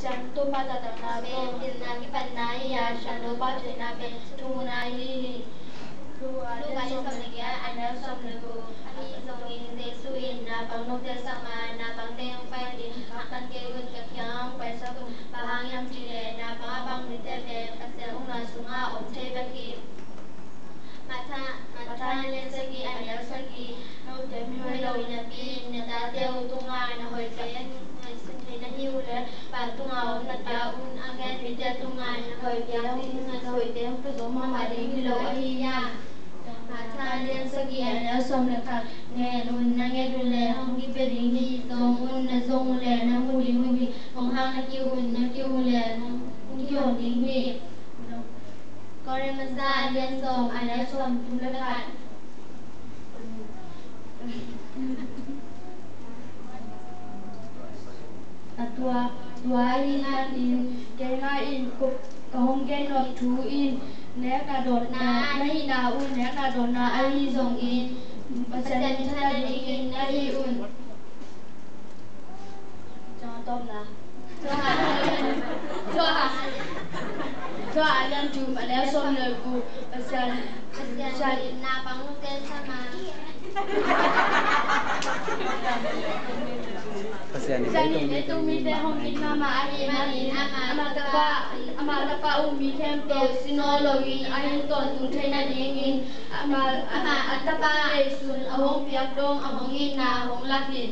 Shan to pa ta na be tin na ki pan na ya shan to pa te na be tu na hi lu ka ni som ne ya ana som ne ko ani song in de su in na bang no te sama na bang te ang pai din kan ke gun ka kyang pai sa ko bahang yam chi le na ba bang ni te be ka se ung na sunga om te ba ki mata len sa ki ana sa ki no te mi ho lo na pi na ta te u tu nga na hoi te na hiu le ba tu nga om na ta un again mi te tu nga na hoi te un na hoi te un pe go ma ma de mi lo a hi ya mata len sa ki ana som na ka ne un na nge du le hong ki pe ring hi song un na song le na hu hi hong hang na ki un na ki u le un ki hong ding hi Kore masa alian som ana som tumlekat tua in an in kenga in kup kahong gen nok thu in ne ka dot na hi na un ne ka dot na ai zong in pasan thana ding in na hi un cho tom na cho alian tum ana som le ku pasan na bang lu ten sama Sani itu mite hongin mama ahin ama lapa umi kempe sinologi ahin ton tuntai na dingin ama atapa esun ahong piak dong ahongin na ahong lakin